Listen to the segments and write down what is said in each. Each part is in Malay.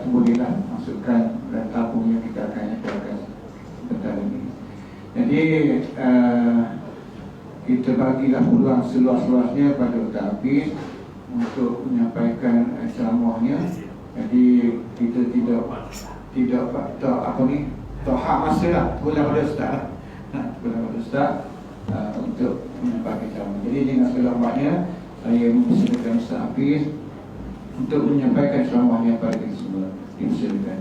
bolehlah masukkan dan tabung yang kita akan nyatakan sebentar ini. Jadi kita bagilah peluang seluas-luasnya pada Ustaz Hafiz untuk menyampaikan ceramahnya. Jadi kita tidak hak masa lah, boleh pada Ustaz lah. Boleh pada Ustaz untuk menyampaikan ceramah. Jadi dengan segala hormatnya saya mempersilakan Ustaz Hafiz untuk menyampaikan ceramahnya pada kita semua. Dipersilakan.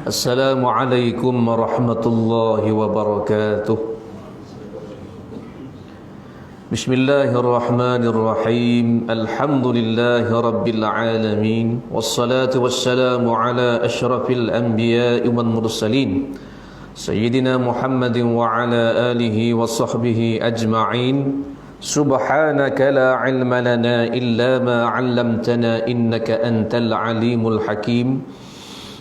Assalamualaikum warahmatullahi wabarakatuh. Bismillahirrahmanirrahim. Alhamdulillahi rabbil alamin. Wassalatu wassalamu ala asyrafil anbiya'i wal mursalin Sayyidina Muhammadin wa ala alihi wa sahbihi ajma'in. Subhanaka la ilma lana illa ma 'allamtana innaka antal alimul hakim.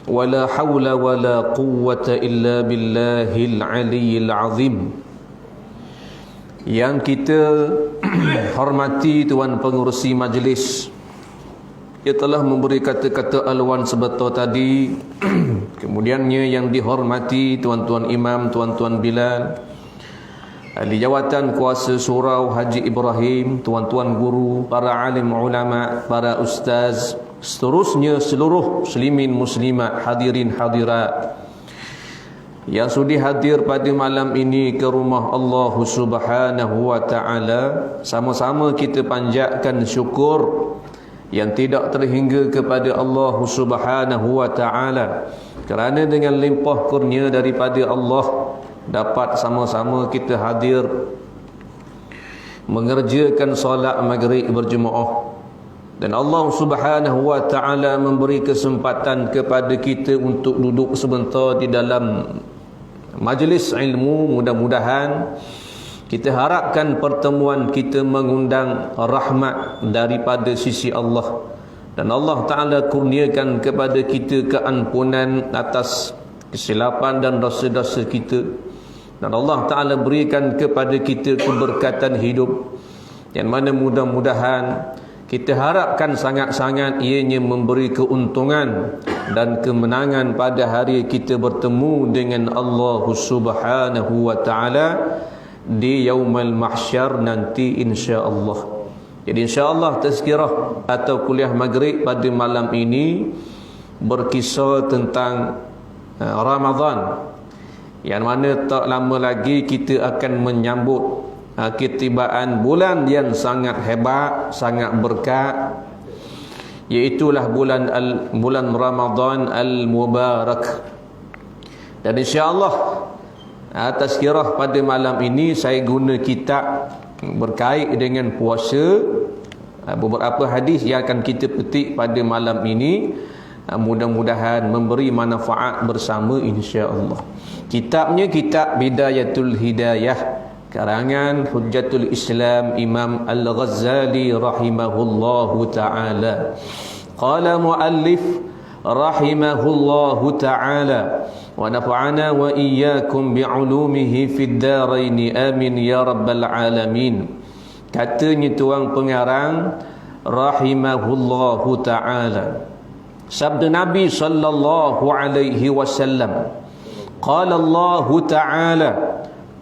Wala hawla wala quwwata illa billahil aliyyil azim. Yang kita hormati Tuan Pengerusi Majlis, ia telah memberi kata-kata alwan sebetul tadi. Kemudiannya yang dihormati Tuan-Tuan Imam, Tuan-Tuan Bilal, Ahli Jawatan Kuasa Surau Haji Ibrahim, Tuan-Tuan Guru, para alim ulama, para ustaz, seterusnya seluruh muslimin muslimat, hadirin hadirat yang sudi hadir pada malam ini ke rumah Allah Subhanahu wa ta'ala. Sama-sama kita panjatkan syukur yang tidak terhingga kepada Allah Subhanahu wa ta'ala, kerana dengan limpah kurnia daripada Allah dapat sama-sama kita hadir mengerjakan solat maghrib berjemaah. Dan Allah Subhanahu wa ta'ala memberi kesempatan kepada kita untuk duduk sebentar di dalam majlis ilmu. Mudah-mudahan kita harapkan pertemuan kita mengundang rahmat daripada sisi Allah, dan Allah Ta'ala kurniakan kepada kita keampunan atas kesilapan dan dosa-dosa kita, dan Allah Ta'ala berikan kepada kita keberkatan hidup yang mana mudah-mudahan kita harapkan sangat-sangat ianya memberi keuntungan dan kemenangan pada hari kita bertemu dengan Allah Subhanahu wa ta'ala di yaumul mahsyar nanti insya-Allah. Jadi insya-Allah tazkirah atau kuliah maghrib pada malam ini berkisah tentang Ramadan, yang mana tak lama lagi kita akan menyambut ketibaan bulan yang sangat hebat, sangat berkat, iaitulah bulan Ramadan al-Mubarak. Dan insya-Allah tazkirah pada malam ini saya guna kitab berkait dengan puasa, beberapa hadis yang akan kita petik pada malam ini, mudah-mudahan memberi manfaat bersama insya-Allah. Kitabnya kitab Bidayatul Hidayah karangan Hujjatul Islam Imam Al-Ghazali rahimahullahu ta'ala. Qala muallif rahimahullahu ta'ala wa nafa'ana wa iyyakum bi'ulumihi fid darain amin ya rabbal alamin. Katanya tuang pengarang rahimahullahu ta'ala, sabda Nabi sallallahu alaihi wasallam, qala Allah ta'ala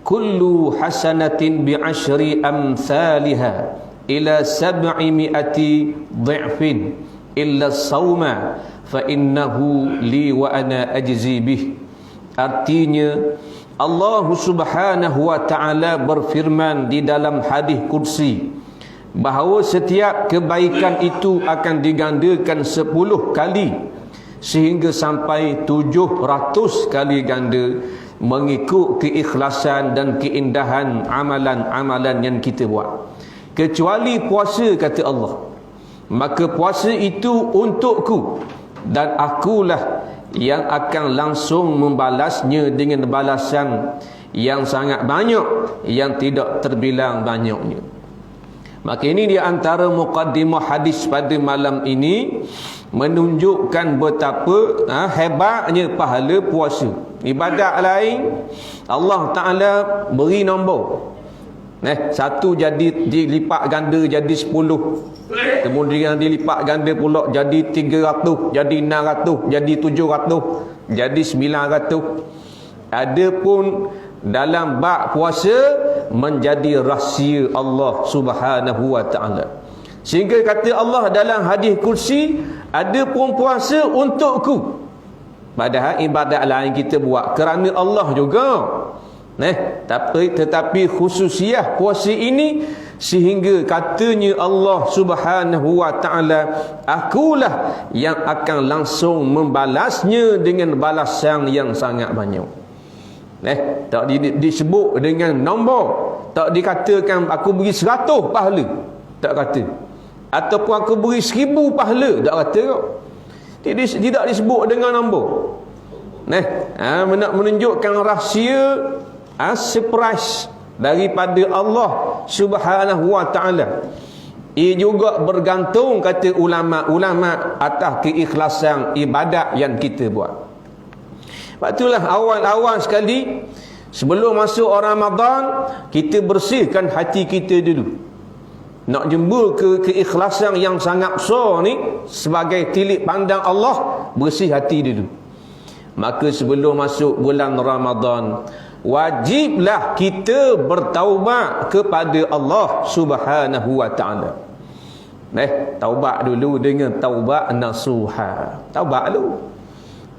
kullu hasanatin bi'ashri amthaliha ila 700 dhi'fin illa sawma fa innahu li wa ana ajzi bih. Artinya Allah Subhanahu wa ta'ala berfirman di dalam hadis kursi bahawa setiap kebaikan itu akan digandakan 10 kali sehingga sampai 700 kali ganda, mengikut keikhlasan dan keindahan amalan-amalan yang kita buat. Kecuali puasa, kata Allah, maka puasa itu untukku dan akulah yang akan langsung membalasnya dengan balasan yang sangat banyak, yang tidak terbilang banyaknya. Maka ini di antara muqaddimah hadis pada malam ini menunjukkan betapa hebatnya pahala puasa. Ibadat lain Allah Ta'ala beri nombor. Satu jadi dilipat ganda jadi 10. Kemudian dilipat ganda pula jadi 300, jadi 600, jadi 700, jadi 900. Adapun dalam bab puasa menjadi rahsia Allah Subhanahu wa taala. Sehingga kata Allah dalam hadis kursi, ada pun puasa untukku. Padahal ibadat lain kita buat kerana Allah juga. Tetapi khususiah puasa ini sehingga katanya Allah Subhanahu wa taala, akulah yang akan langsung membalasnya dengan balasan yang sangat banyak. Tak disebut dengan nombor, tak dikatakan aku beri 100 pahala, tak kata, ataupun aku beri 1000 pahala, tak kata. Tidak disebut dengan nombor. Nak menunjukkan rahsia, surprise daripada Allah Subhanahu wa taala. Ia juga bergantung, kata ulama-ulama, atas keikhlasan ibadat yang kita buat. Sebab itulah awal-awal sekali sebelum masuk Ramadan, kita bersihkan hati kita dulu. Nak jumpa keikhlasan yang sangat besar ni sebagai tilik pandang Allah, bersih hati dulu. Maka sebelum masuk bulan Ramadan, wajiblah kita bertaubat kepada Allah Subhanahu wa taala. Taubat dulu dengan taubat nasuha. Taubat dulu.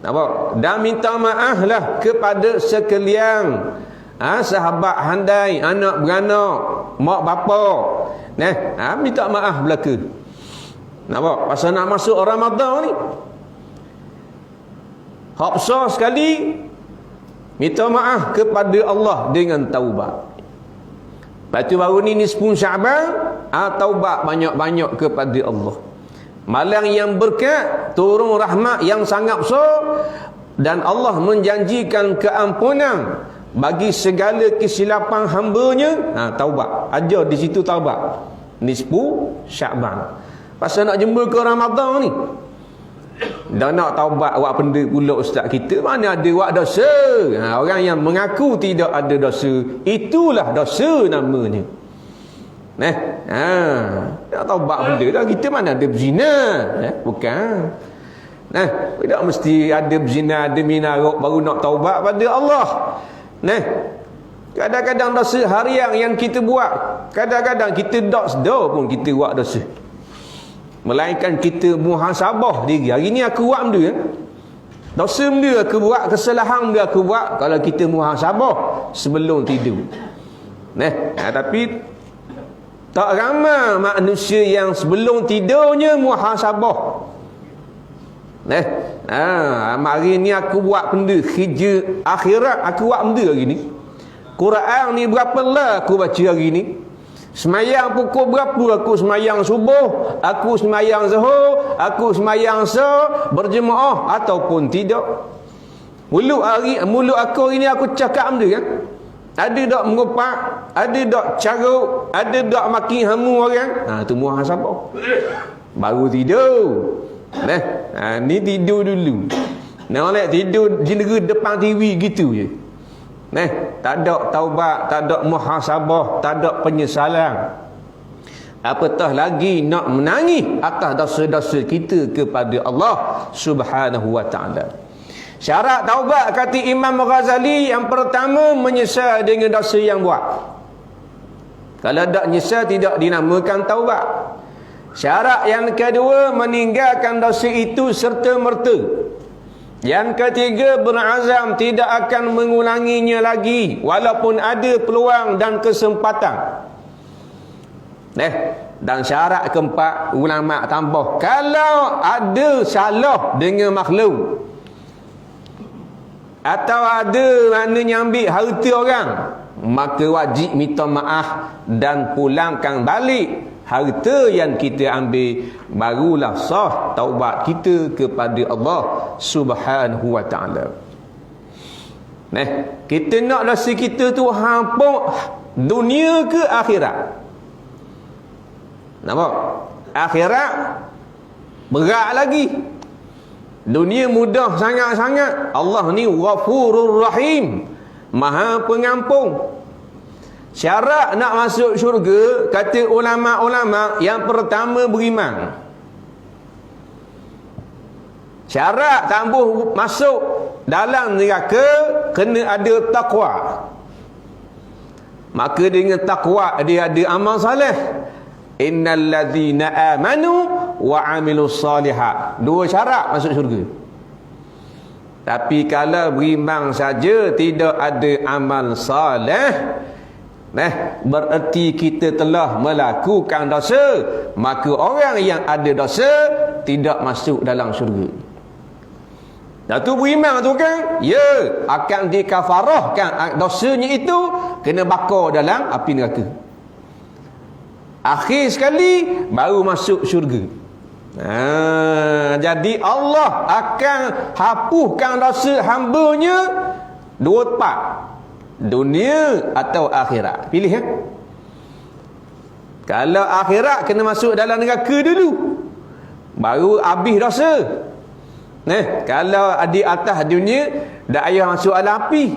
Nampak? Dan minta maaf lah kepada sekalian sahabat handai, anak beranak, mak bapa. Minta maaf belaka. Nampak? Pasal nak masuk Ramadan ni, hak besar sekali, minta maaf kepada Allah dengan taubat. Lepas tu baru ni nisfu Syaban, taubat banyak-banyak kepada Allah. Malam yang berkat, turun rahmat yang sangat besar, dan Allah menjanjikan keampunan bagi segala kesilapan hamba-Nya. Taubat. Ajar di situ taubat. Nisfu Syaban. Pasal nak jumpa ke Ramadan ni, dan nak taubat buat benda pula ustaz kita, mana ada buat dosa. Orang yang mengaku tidak ada dosa, itulah dosa namanya. Nak taubat benda dah, kita mana ada berzina. Bukan. Tidak mesti ada berzina, ada minarok baru nak taubat pada Allah. Kadang-kadang dosa harian yang kita buat, kadang-kadang kita tak sedar pun kita buat dosa. Melainkan kita muhasabah diri. Hari ni aku buat benda, dosa benda aku buat, kesalahan benda aku buat. Kalau kita muhasabah sebelum tidur. Tapi tak ramai manusia yang sebelum tidurnya muhasabah. Hari ni aku buat benda kerja akhirat, aku buat benda hari ni. Quran ni berapa lah aku baca hari ni. Semayang pukul berapa aku semayang subuh, aku semayang zuhur, aku semayang asar berjemaah ataupun tidak. Mulut aku hari ni aku cakap benda kan. Ada tak mengupak, ada tak caruk, ada tak maki hamu orang. Tu muhasabah. Baru tidur. Ni tidur dulu. Nak tidur jendera depan TV gitu je. Tak ada taubat, tak ada muhasabah, tak ada penyesalan. Apatah lagi nak menangis atas dosa-dosa kita kepada Allah Subhanahu wa taala. Syarat taubat kata Imam Ghazali, yang pertama menyesal dengan dosa yang buat. Kalau tak menyesal tidak dinamakan taubat. Syarat yang kedua meninggalkan dosa itu serta-merta. Yang ketiga berazam tidak akan mengulanginya lagi walaupun ada peluang dan kesempatan. Dan syarat keempat ulama tambah, kalau ada salah dengan makhluk atau ada maknanya ambil harta orang, maka wajib minta maaf dan pulangkan balik harta yang kita ambil. Barulah sah taubat kita kepada Allah Subhanahu wa taala. Kita nak dosa kita tu hampuk dunia ke akhirat. Nampak? Akhirat berat lagi. Dunia mudah sangat-sangat. Allah ni Ghafurur Rahim, Maha Pengampun. Syarat nak masuk syurga, kata ulama-ulama, yang pertama beriman. Syarat tambah masuk dalam neraka, kena ada takwa. Maka dengan takwa dia ada amal saleh. Innal ladzina amanu wa amilus solihat. Dua syarat masuk syurga. Tapi kalau beriman saja tidak ada amal saleh, bererti kita telah melakukan dosa, maka orang yang ada dosa tidak masuk dalam syurga. Dah tu beriman tu kan, ya, akan dikafarahkan dosanya itu, kena bakar dalam api neraka. Akhir sekali baru masuk syurga. Jadi Allah akan hapuskan dosa hambanya dua tempat, dunia atau akhirat. Pilih ya. Kalau akhirat kena masuk dalam neraka dulu, baru habis dosa. Kalau di atas dunia dak payah masuk dalam api,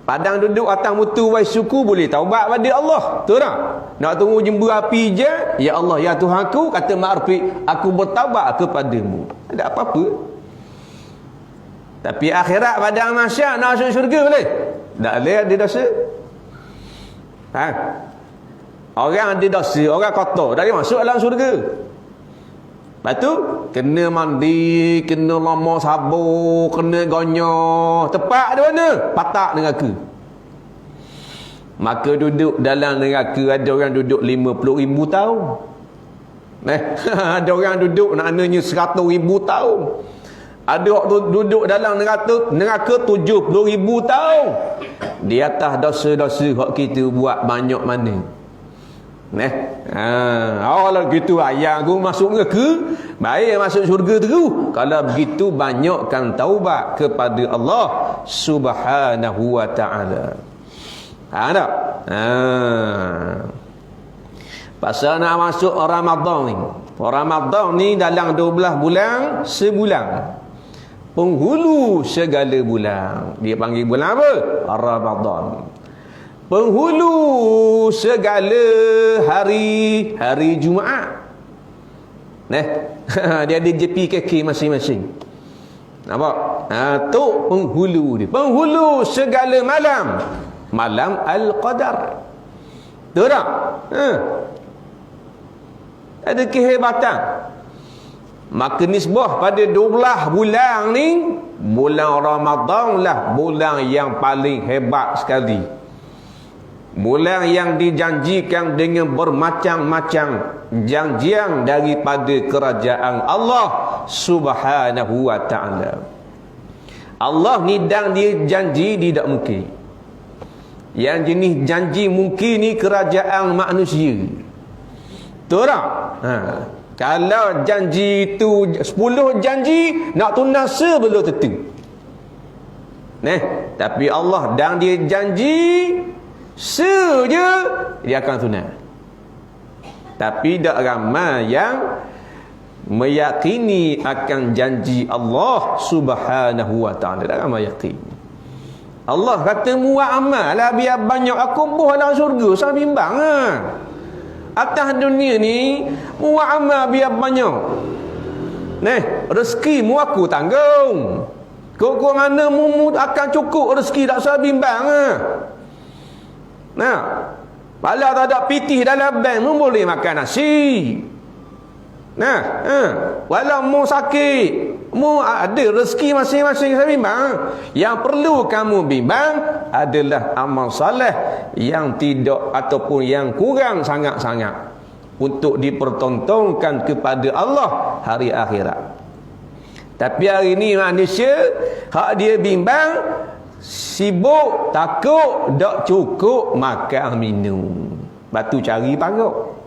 padang duduk atas mutu wai suku, boleh taubat pada Allah. Betul tak? Nak tunggu jembu api je, ya Allah, ya Tuhanku, kata mak Rafiq, aku bertaubat kepadamu. Ada apa-apa. Tapi akhirat pada mahsyar nak masuk syurga boleh? Tak boleh, ada dosa. Orang ada dosa, orang kotor, tak boleh masuk dalam syurga. Lepas tu kena mandi, kena lama sabur, kena gonyoh. Tepat di mana? Patak neraka. Maka duduk dalam neraka ada orang duduk 50,000 tahun. Ada orang duduk maknanya 100,000 tahun. Ada orang duduk dalam neraka 70,000 tahun. Di atas dosa-dosa hak kita buat banyak mana. Kalau gitu ayah aku masuk neraka, baik masuk syurga terus. Kalau begitu banyakkan taubat kepada Allah Subhanahu wa taala. Tak? Pasal nak masuk Ramadan ni. Ramadan ni dalam 12 bulan sebulan. Penghulu segala bulan. Dia panggil bulan apa? Ramadan. Penghulu segala hari Jumaat. Dia ada JPKK masing-masing. Nampak? Tu penghulu dia. Penghulu segala malam. Malam Al-Qadar. Betul tak? Ada kehebatan. Maka nisbah pada 12 bulan ni, bulan Ramadan lah bulan yang paling hebat sekali. Bulan yang dijanjikan dengan bermacam-macam janjian daripada kerajaan Allah Subhanahu wa taala. Allah ni dan dia janji tidak mungkin. Yang jenis janji mungkin ni kerajaan manusia. Betul tak? Kalau janji itu 10 janji nak tunasa belum tentu. Tapi Allah dan dia janji saja dia akan tunai. Tapi tak ramai yang meyakini akan janji Allah Subhanahu wa taala. Tak ramai yakin. Allah kata buat amal lah biar banyak aku buah dalam syurga. Saya bimbang atas dunia ni buat amal biar banyak. Rezeki mu aku tanggung. Kau mana mu akan cukup rezeki, tak saya bimbang Pala tak ada pitih dalam bank mu boleh makan nasi. Walau mu sakit, mu ada rezeki masing-masing. Saya bimbang. Yang perlu kamu bimbang adalah amal saleh yang tidak ataupun yang kurang sangat-sangat untuk dipertontonkan kepada Allah hari akhirat. Tapi hari ini manusia hak dia bimbang, sibuk, takut, tak cukup makan minum. Batu cari parok.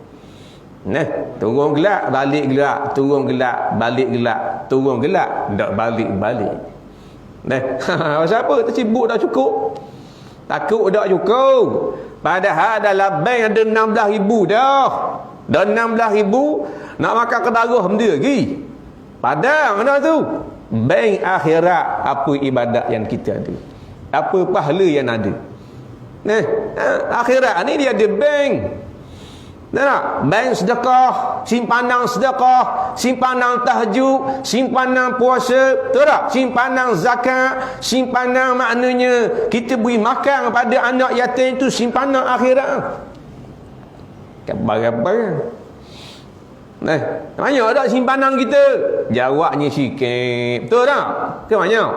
Turun gelap, balik gelap, turun gelap, balik gelap, turun gelap, tak balik-balik. Siapa tersibuk tak cukup? Takut tak cukup. Padahal dalam bank ada 16,000 dah. Dan 16,000 nak makan kedarah benda lagi. Padang dah tu. bank akhirat apa ibadat yang kita ada, apa pahala yang ada. Akhirat ni dia ada bank. Tak? Bank sedekah, simpanan sedekah, simpanan tahajud, simpanan puasa, betul tak? Simpanan zakat, simpanan maknanya kita beri makan pada anak yatim itu simpanan akhirat. Kabar-kabar. Banyak tak simpanan kita? Jawabnya sikit. Betul tak? Ke banyak?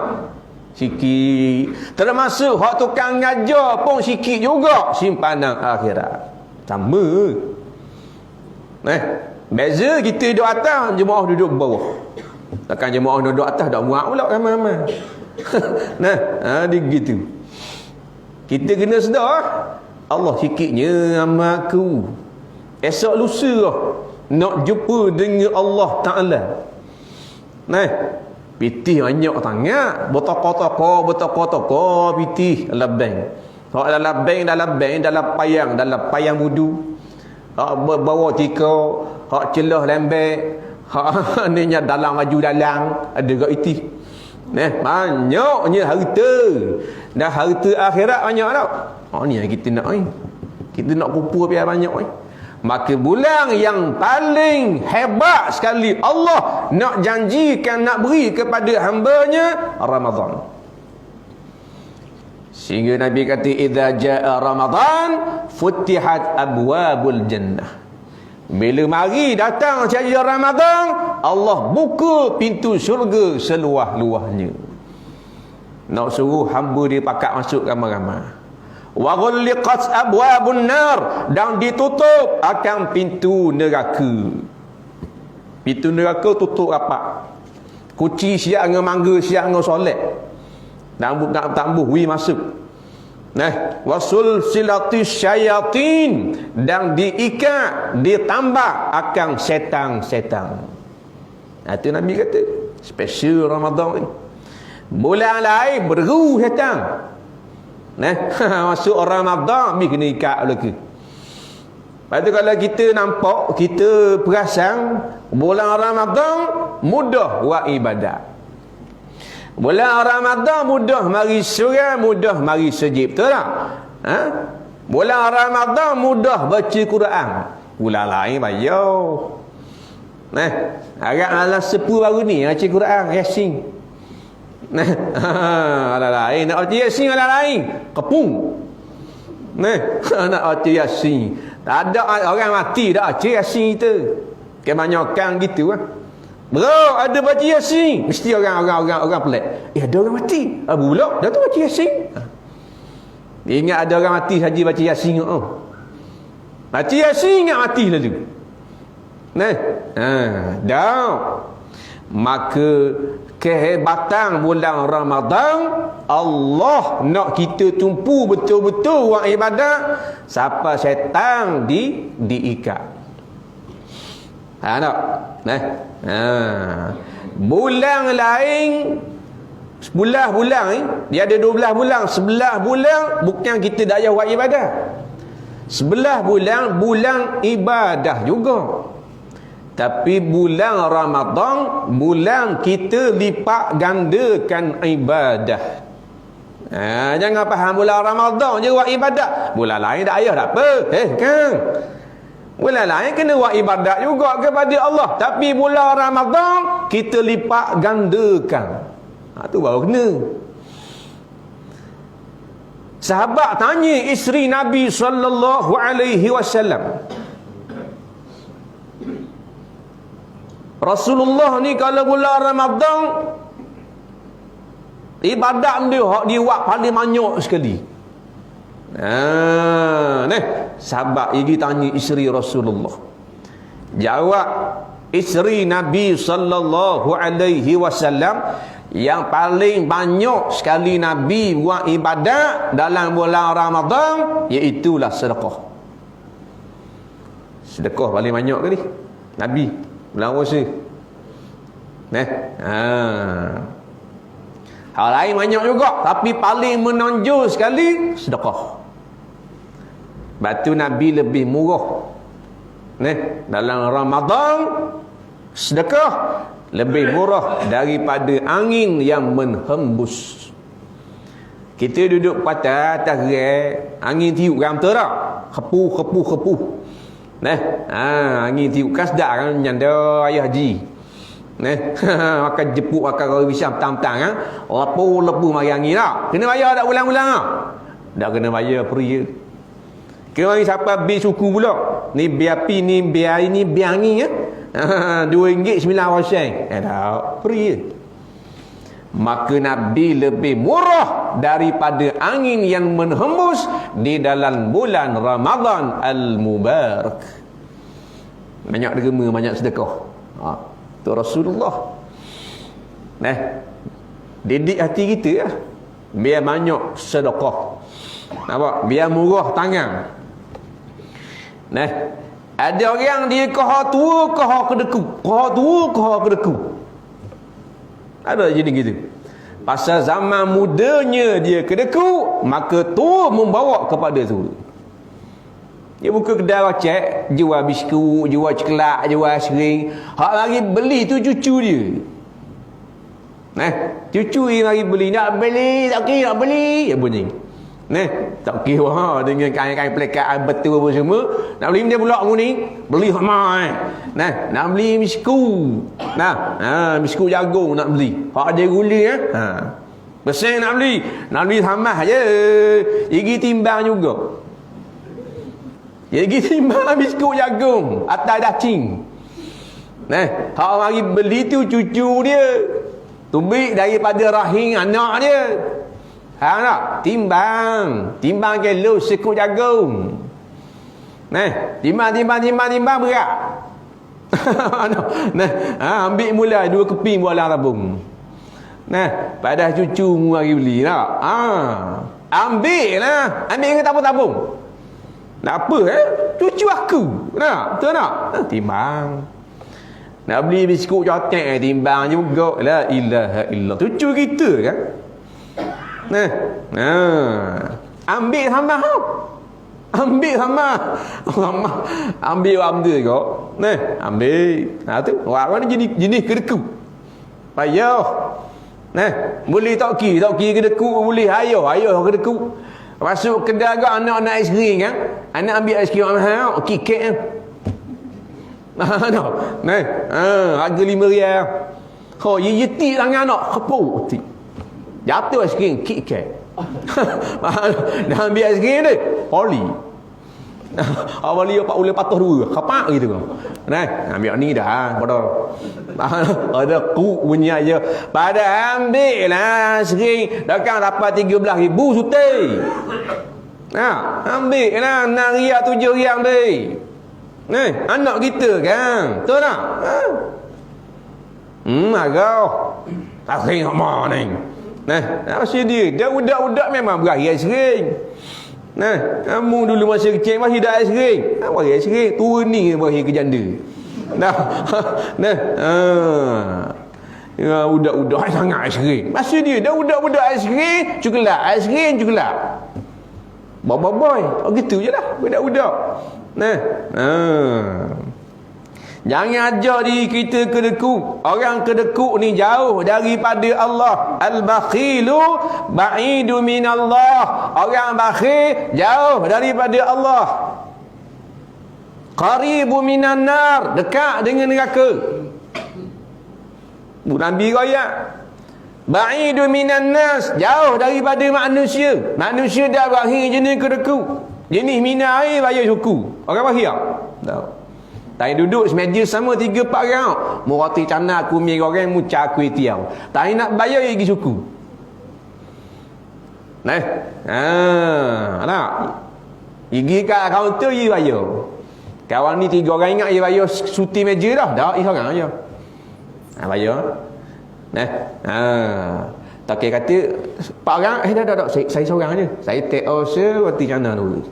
Sikit. Termasuk hak tukang ngajar pun sikit juga simpanan akhirat. Sama. Beza kita duduk atas, jemaah duduk bawah. Takkan jemaah duduk atas dak muak pula ramai-ramai. Dia gitu. Kita kena sedar Allah sikitnya amalku. Esok lusa nak jumpa dengan Allah Taala. Pitih banyak sangat, bertoko-toko pitih dalam bank. Hak dalam payang wudu. Hak bawa tika, hak celah lembek, hak ninya dalam baju dalam, ada gak itih. Banyaknya harta. Dan harta akhirat banyak tau. Ni yang kita nak ni. Kita nak kumpul biar banyak ni. Maka bulan yang paling hebat sekali Allah nak janjikan, nak beri kepada hambanya Ramadan. Sehingga Nabi kata idza jaa Ramadan futihat abwabul jannah. Bila mari datang cahaya Ramadan, Allah buka pintu syurga seluas-luasnya. Nak suruh hamba dia pakat masuk ramai-ramai. Wa ghulliqat abwabun nar, dan ditutup akan pintu neraka. Pintu neraka tutup rapat. Kunci siap dengan mangga, siap dengan solat. Tak tambuh wi masuk. Wasul silatis syayatin, dan diikat, ditambah akan setan-setan. Itu Nabi kata special Ramadan ni. Bulan lain beru setan. Masuk Ramadan ni kena ikat lagi. Lepas tu kalau kita nampak, kita perasan bulan Ramadan mudah buat ibadat. Bulan Ramadan mudah mari surah, mudah mari sujud, betul tak? Bulan Ramadan mudah baca Quran. Bulan lain bayar. Agak alas sepu baru ni baca Quran, Yasin. Alah lain nak baca Yasin, alah lain kepung. Nak baca Yasin. Tak ada orang mati dah baca Yasin itu. Kebanyakan gitu lah. Bro, ada baca Yasin. Mesti orang pelik. Ada orang mati. Abu pula dah tu baca Yasin. Dia ingat ada orang mati saja baca Yasin. Baca Yasin ingat mati lalu. Dah. Maka kehebatan bulan Ramadan, Allah nak kita tumpu betul-betul buat ibadat sampai syaitan diikat. Bulan lain, 11 bulan ni, dia ada 12 bulan. 11 bulan bukan kita dak payah buat ibadah. 11 bulan ibadah juga. Tapi bulan Ramadan, bulan kita lipat gandakan ibadah. Jangan faham bulan Ramadan je buat ibadat. Bulan lain dak payah tak apa. Kan? Bulan lain kena buat ibadat juga kepada Allah. Tapi bulan Ramadan kita lipat gandakan. Itu baru kena. Sahabat tanya isteri Nabi sallallahu alaihi wasallam, Rasulullah ni kalau bulan Ramadan ibadat dia hak dia buat paling banyak sekali. Sahabat pergi tanya isteri Rasulullah. Jawab isteri Nabi sallallahu alaihi wasallam, yang paling banyak sekali Nabi buat ibadat dalam bulan Ramadan iaitulah sedekah. Sedekah paling banyak kali Nabi bulan puasa. Hal lain banyak juga, tapi paling menonjol sekali sedekah. Batu Nabi lebih murah dalam Ramadan sedekah lebih murah daripada angin yang menghembus. Kita duduk atas gerai, angin tiup kan betul tak? Kepuh. Angin tiup kan sedap kan nyanda ayah haji. Makan jepuk makan kau bisam tam-tam kan. Lepu mari angin tak? Kena bayar tak ulang-ulang tak? Tak kena bayar free. Kena mari siapa bil suku pula. Ni biar api ni biar ini biar angin ya. RM2.9. Tak free. Maka Nabi lebih murah daripada angin yang menghembus di dalam bulan Ramadan Al-Mubarak. Banyak derma, banyak sedekah. Itu Rasulullah. Didik hati kita lah. Biar banyak sedekah. Nampak? Biar murah tangan. Ada orang dia kohar tua, kohar kedeku. Kohar tua, kohar kedeku. Ada jenis gitu. Pasal zaman mudanya dia kedeku, maka tua membawa kepada tu. Dia buka kedai racek, jual biskut, jual coklat, jual aiskrim. Hak lagi beli tu cucu dia. Cucu dia mari beli, nak beli, tak kira nak beli, dia bunyi. Tak kira dengan kain-kain pelekat betul apa semua. Nak beli dia pula ni, beli ramai. Nak beli biskut. Biskut jagung nak beli. Hak dia gula Besar nak beli tambah je. Gigi timbang juga. Gigi timbang biskut jagung atas dacing. Hak mari beli tu cucu dia. Tubik daripada rahim anak dia. Tak? Timbang kilo sekut jagung. Timbang berat. Ambil mula 2 keping bola tabung. Pada cucu mu mari beli tak? Ambil lah. Ambil ke tabung-tabung? Nak apa cucu aku. Betul tak? Timbang. Nak beli biskut cotek timbang juga. La ilaha illallah. Cucu kita kan? Ambil sama. Ambil ambil kau. Ambil. Tu orang ni jenis kedeku. Payah. Boleh tak kedeku boleh ayah kedeku. Masuk kedai agak anak nak aiskrim kan. Anak ambil aiskrim mahal, kek kan. Harga RM5. Yetik tangan anak kepu. Jatuh aiskrim KitKat. Dah ambil aiskrim ni Poli. Awali pak boleh patuh dua. Kapak gitu kan. Ambil ni dah bodoh. Ada ku bunyi aja. Pada ambil lah aiskrim dekat dapat RM13,000 suti. Ambil lah RM6, RM7 ambil. Anak kita kan. Betul tak? Agak tak tengok mana ni. Masih dia budak-budak memang berakhir aiskrim. Kamu dulu masa kecil masih dah aiskrim. Berakhir aiskrim, tua ni berakhir ke janda. Budak-budak sangat aiskrim. Masih dia dah budak-budak aiskrim, coklat. Boy. Gitu je lah budak-budak. Jangan ajar diri kita kedeku. Orang kedeku ni jauh daripada Allah. Al-bakhilu ba'idu minallah. Orang bakhil jauh daripada Allah. Qaribu minan nar, dekat dengan neraka. Nabi royak. Ba'idu minan nas, jauh daripada manusia. Manusia dah berakhir jenis kedeku. Jenis mina air bayar suku. Orang bakhil tak? Tak duduk semeja sama 3-4 orang. Mu roti canai aku mi goreng, mu ca kuih tiaw. Tak nak bayar lagi suku. Nak. Gigi kat kaunter ye bayar. Kawan ni 3 orang ingat ye bayar suti meja dah. Dak seorang aja. Bayar. Tak kata 4 orang dah saya seorang aja. Saya take order roti canai dulu.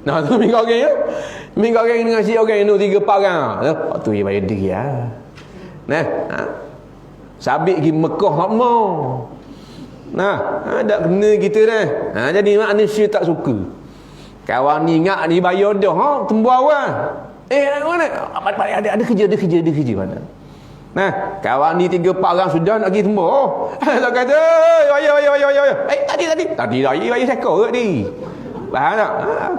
Tu minggu orang ya. Minggu orang dengan si orang tu 3-4 orang. Tu dia bayar diri lah. Sabit pergi Mekah lama. Tak kena kita dah. Jadi manusia tak suka. Kawan ni ingat ni bayar dah. Tembua awal. Mana? Ada kerja mana? Nah, kawan ni 3-4 orang sudah nak pergi tembok. Tak kata, ayo. Tadi ayo sekor ni. Faham tak?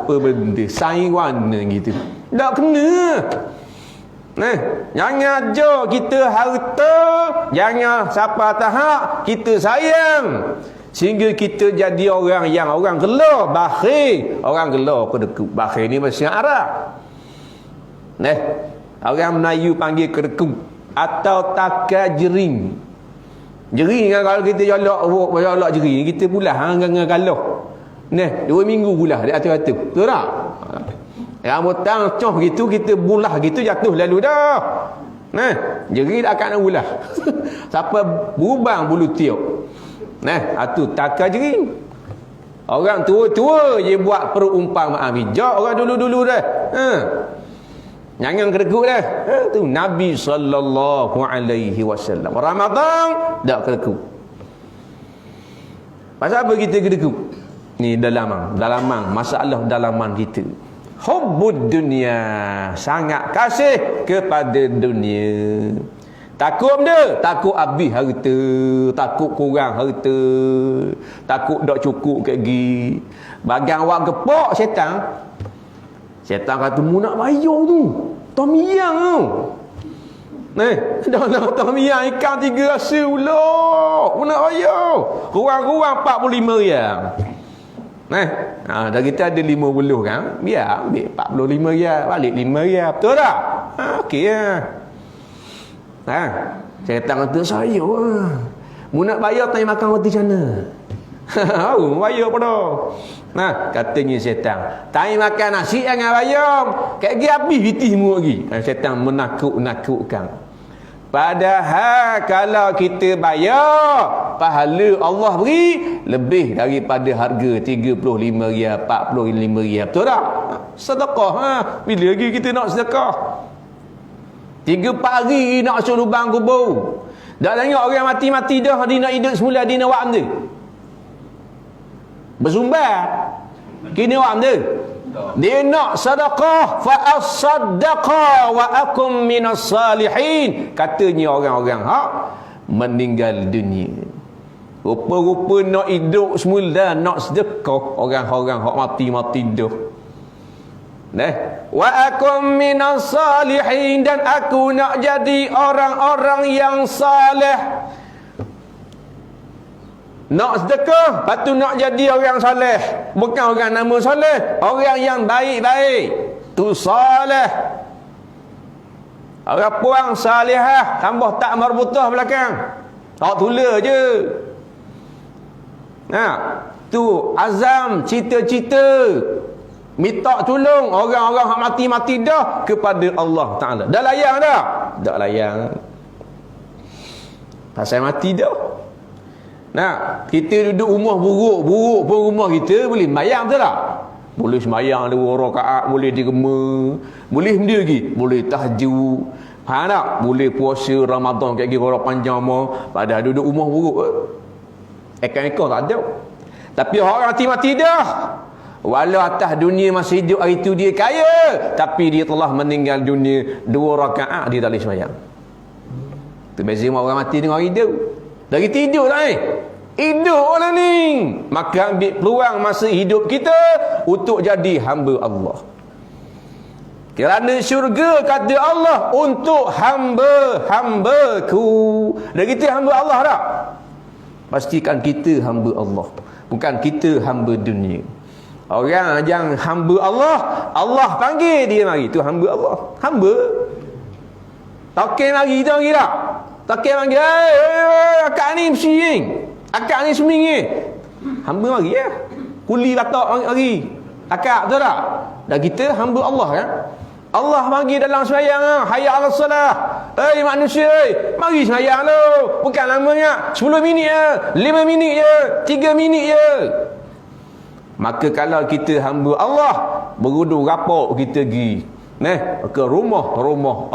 Apa benda? Saiwan gitu. Tak kena. Nah, jangan ajar kita harta, jangan siapa tahap kita sayang. Sehingga kita jadi orang gelar, bakhil. Orang gelar kedekut. Bakhil ni bahasa Arab. Nah, orang Melayu panggil kedekut atau takajering. Jering kan, kalau kita jolak jering, kita pulah dengan galah. Nah, 2 minggu pulah di atas-atas. Betul tak? Yang botang coh gitu, kita bulah gitu, jatuh lalu dah. Nah, jering tak akan bulah. Siapa berubang bulu tiup. Nah, itu takajering. Orang tua-tua je buat perumpamaan bijak orang dulu-dulu dah. Jangan kedekut dah. Tu Nabi sallallahu alaihi wasallam. Ramadan tak kedekut. Pasal apa kita kedekut? Ni dalaman masalah dalaman kita. Hubbud dunia, sangat kasih kepada dunia. Takut benda, takut habis harta, takut kurang harta, takut tak cukup kat gi. Bagang awak gepok syaitan. Syaitan kata mu nak bayar tu. Tom Yang tu. Dah Tom Yang ikan 3 rasa pula. Mu nak bayar. Kurang-kurang 45 riyal. Dah kita ada 50 kan. Biar ambil 45 riyal, balik 5 riyal. Betul tak? Okey lah. Syaitan kata saya mu nak bayar tanya makan roti mana? Bayar pada. Katanya syaitan, tanya makan nasi jangan bayar. Kat gi habis bitihmu lagi. Syaitan menakut-nakutkan. Padahal kalau kita bayar, pahala Allah beri lebih daripada harga 35 riyal, 45 riyal. Betul tak? Sedekah. Bila lagi kita nak sedekah? 3-4 hari nak masuk lubang kubur. Tak tengok orang mati-mati dah, dia nak hidup semula, dia nak buat benda. Bersumbar. Kini buat benda. Dia nak sedekah, fa as-saddaqa wa akum minas salihin. Katanya orang-orang meninggal dunia. Rupa-rupa nak hidup semula, nak sedekah. Orang-orang mati-mati dah. Wa akum minas salihin, dan aku nak jadi orang-orang yang saleh. Nak sedekah, lepas tu nak jadi orang saleh. Bukan orang nama saleh, orang yang baik-baik. Tu saleh. Orang puang salihah, tambah tak marbutah belakang. Tak tula je. Tu azam, cita-cita. Minta tolong orang-orang yang mati-mati dah kepada Allah Ta'ala. Dah layang dah? Tak layang. Pasal mati dah. Kita duduk rumah buruk pun rumah kita boleh sembahyang, betul tak? Boleh sembahyang 2 rakaat, boleh direma, boleh benda lagi, boleh tahajud. Faham tak? Boleh puasa Ramadan kat orang panjang mah, padahal duduk rumah buruk. Ekor tak ada. Tapi orang mati dah. Walau atas dunia masih hidup hari itu dia kaya, tapi dia telah meninggal dunia 2 rakaat dia tak boleh sembahyang. Tu beza orang mati dengan orang hidup. Dari tidur tak hidup orang ni. Maka ambil peluang masa hidup kita untuk jadi hamba Allah. Kerana syurga kata Allah untuk hamba-hambaku. Dan kita hamba Allah tak? Pastikan kita hamba Allah, bukan kita hamba dunia. Orang yang hamba Allah, Allah panggil dia mari. Tu hamba Allah. Hamba. Takkan mari tu lagi tak? Takkan panggil, akak ni mesti, akak ni seminggu. Hamba mari ya. Kuli batak mari. Akak, betul tak? Dan kita hamba Allah kan? Allah panggil dalam sembahyang, hayya 'alas salah. Manusia, mari sembahyang tu. Bukan lamanya 10 minit je, 5 minit je, 3 minit je. Maka kalau kita hamba Allah, berudu rapok kita pergi ke rumah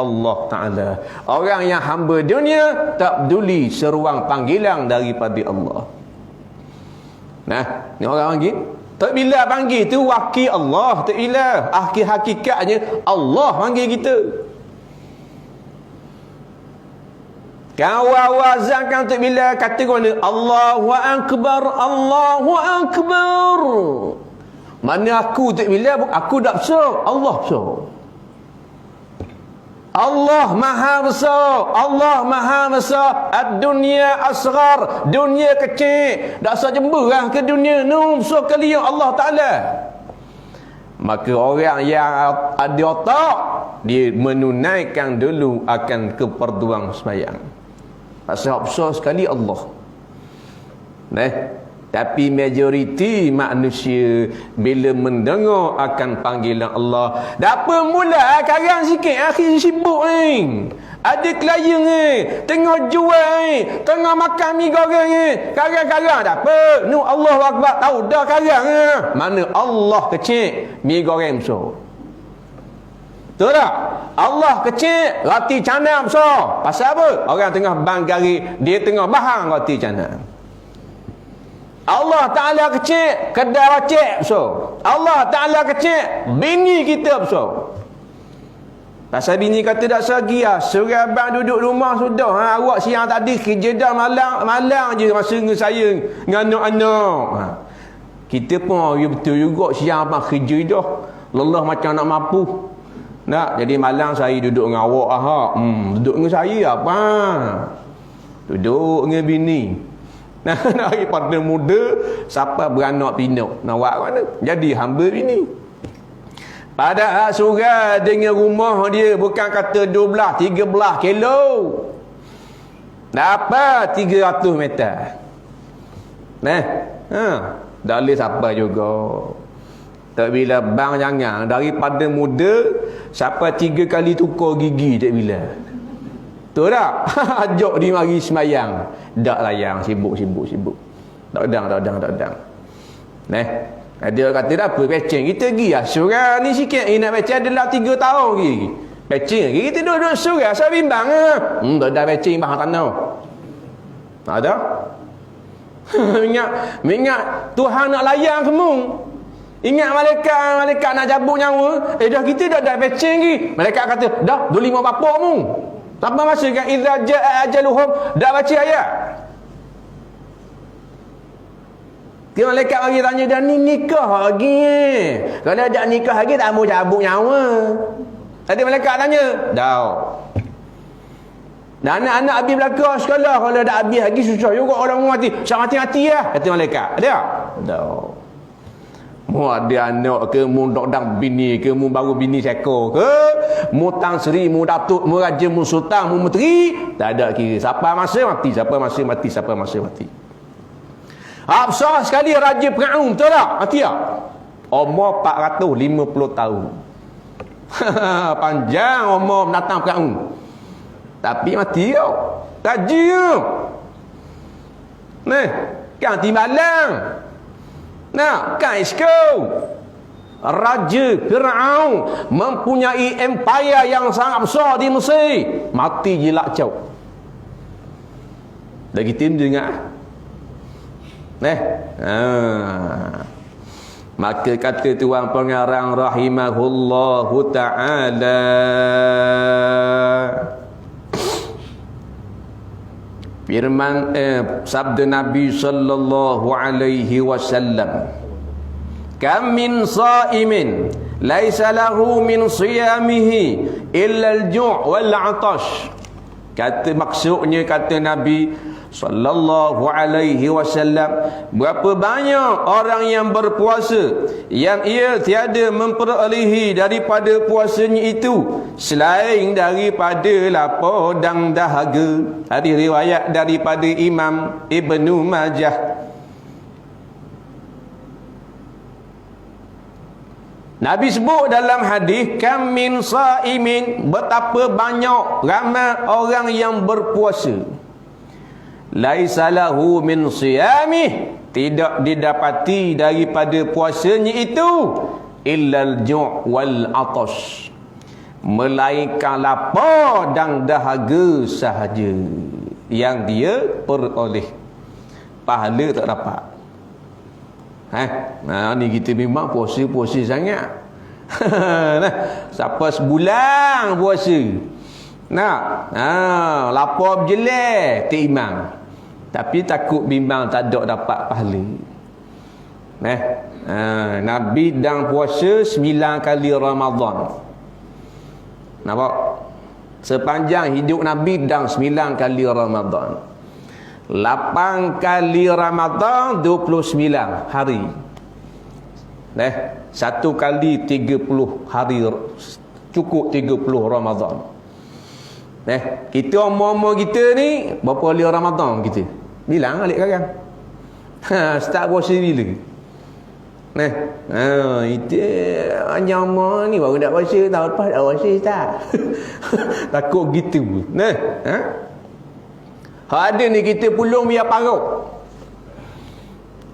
Allah Ta'ala. Orang yang hamba dunia tak peduli seruang panggilan daripada Allah. Ni orang panggil. Tak bila panggil tu wakil Allah. Tak bila hakikatnya Allah panggil kita. Awal-awal azan kan untuk bila kata mana? Allahu Akbar, Allahu Akbar. Mana aku untuk bila? Aku tak besar, Allah besar. Allah Maha Besar, Allah Maha Besar. Ad-dunya asghar, dunia kecil. Tak usah jemberah ke dunia nu besar kali Allah Taala. Maka orang yang ada otak, dia menunaikan dulu akan keperluan sembahyang. Pasal besar sekali Allah. Tapi majoriti manusia bila mendengar akan panggilan Allah, dapat mula karang sikit, akhir sibuk ni. Ada klien ni, tengah jual ni, tengah makan mi goreng ni, karang-karang dapat. Nu Allah Akbar, tahu dah karang ni. Mana Allah kecil, mi goreng besar. Betul tak? Allah kecil, roti canang besar. Pasal apa? Orang tengah bang garik, dia tengah bahang roti canang. Allah Ta'ala kecil, kedai racik besar. Allah Ta'ala kecil, bini kita besar. Pasal bini kata tak sagi lah, suruh abang duduk rumah sudah. Awak siang tadi kerja dah, malang je masa dengan saya, dengan anak-anak. Kita pun ya betul juga, siang abang kerja dah, lelah macam nak mampu. Nak, jadi malam saya duduk dengan awak. Duduk dengan saya apa? Duduk dengan bini. Daripada muda sampai beranak pinak. Nak buat mana? Jadi hamba bini. Padahal surah dengan rumah dia bukan kata 12, 13 kilo. Dapat 300 meter. Dah boleh siapa juga. Tak bila bang jangan daripada muda sampai 3 kali tukar gigi tak bila. Betul tak? Ajak dia mari semayang. Tak layang, sibuk. Tak dang. Dia kata dah apa pecing. Kita pergi lah surah ni sikit. Nak pecing adalah 3 tahun lagi. Pecing lagi. Kita duduk surah. Saya bimbang lah. Tak ada pecing bahan tanah. Ada? Ingat Tuhan nak layang semua. Ingat malaikat nak cabut nyawa. Dah kita dah ada pecing lagi. Malaikat kata, dah 25 bapak mu. Sampai masa kan idza jaa ajaluhum, dah baca ayat. Dia malaikat bagi tanya, dah ni nikah lagi. Kalau tak nikah lagi tak mau cabut nyawa. Ada malaikat tanya, dah. Dan anak-anak habis belakang sekolah, kalau tak habis lagi susah juga orang mati. Siap mati-mati lah, kata malaikat. Ada tak? Dah. Mu ada anak ke, mu dok bini ke, mu baru bini seko ke, mu tang seri, mu datuk, mu raja, mu sultan, mu menteri, tak ada kira. Siapa masa mati. Besar sekali raja Fir'aun, betul tak? Mati tak? Umur 450 tahun. Panjang umur menatang Fir'aun. Tapi mati tau. Raja tau. Kan timbalang. Kan iskau. Raja Fir'aun mempunyai empire yang sangat besar di Mesir. Mati jilak cau. Dah kita dengar. Maka kata tuan pengarang rahimahullahu ta'ala, firman sabda Nabi sallallahu alaihi wasallam, kam min sa'imin laisa lahu min siyamihi illa al-ju' wal 'atash. Kata maksudnya, kata Nabi sallallahu alaihi wasallam, berapa banyak orang yang berpuasa yang ia tiada memperolehi daripada puasanya itu selain daripada lapar dan dahaga. Hadis riwayat daripada Imam Ibnu Majah. Nabi sebut dalam hadis, kam min sa'imin, betapa banyak ramai orang yang berpuasa, laisa lahu min siyamih, tidak didapati daripada puasanya itu illal ju' wal 'atash, melainkan lapar dan dahaga sahaja yang dia peroleh, pahala tak dapat. Ni kita memang puasa sangat. Siapa sebulan puasa, Nak? Lapar berjelek ti imam. Tapi takut bimbang tak ada dapat pahala. Nabi dan puasa 9 kali Ramadan. Nampak? Sepanjang hidup Nabi dan 9 kali Ramadan. 8 kali Ramadan 29 hari. Satu kali 30 hari, cukup 30 Ramadan. Kita umur-umur kita ni berapa kali Ramadan kita? Bilang alik kakak. Start puasa bila? Itu hanya umur ni baru nak puasa, tahun lepas dah puasa tak? Takut gitu. Ada ni kita pulung biar parut.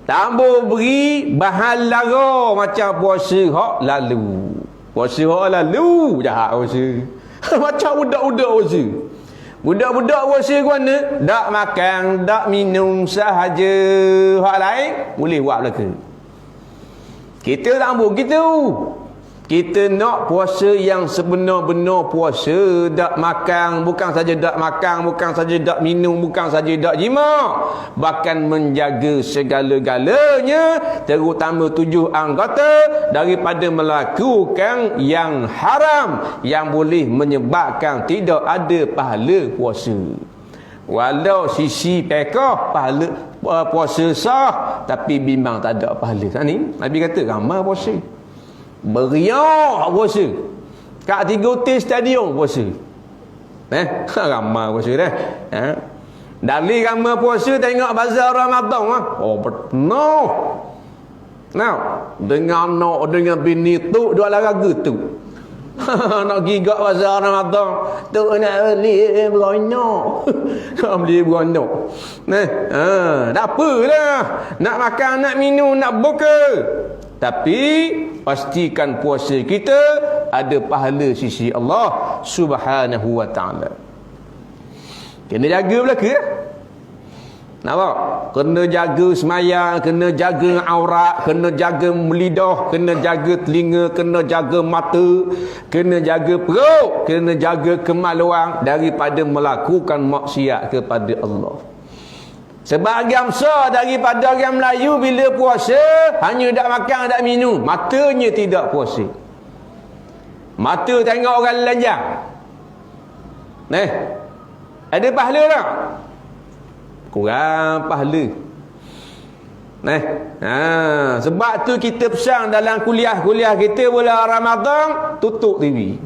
Tambah beri bahan lara macam puasa hak lalu. Puasa hak lalu jahat puasa. Macam budak-budak puasa. Budak-budak puasa ke mana? Tak makan, tak minum sahaja. Hak lain boleh buat belaka. Kita tak ambil gitu. Kita nak puasa yang sebenar-benar puasa. Tak makan, bukan saja tak makan, bukan saja tak minum, bukan saja tak jima. Bahkan menjaga segala-galanya, terutama 7 anggota, daripada melakukan yang haram, yang boleh menyebabkan tidak ada pahala puasa. Walau sisi pekah pahala puasa sah, tapi bimbang tak ada pahala. Ni Nabi kata ramai puasa. Beriak puasa. Kat 3 hotel stadium puasa. Ramai puasa dah. Dalil ramai puasa tengok bazar Ramadan lah. Oh betul. Now, dengan bini tu dua lagu tu. Nak gigak bazar Ramadan, tu nak beli beronok. Nak beli beronok. Tak apalah. Nak makan, nak minum, nak buka. Tapi pastikan puasa kita ada pahala sisi Allah Subhanahu wa taala. Kena jaga belaka. Nampak? Kena jaga semayang, kena jaga aurat, kena jaga lidah, kena jaga telinga, kena jaga mata, kena jaga perut, kena jaga kemaluan daripada melakukan maksiat kepada Allah. Sebahagian besar daripada orang Melayu bila puasa hanya tak makan, tak minum, matanya tidak puasa. Mata tengok orang telanjang. Ada pahala tak? Kurang pahala. Sebab tu kita pesan dalam kuliah-kuliah kita bulan Ramadan, tutup TV.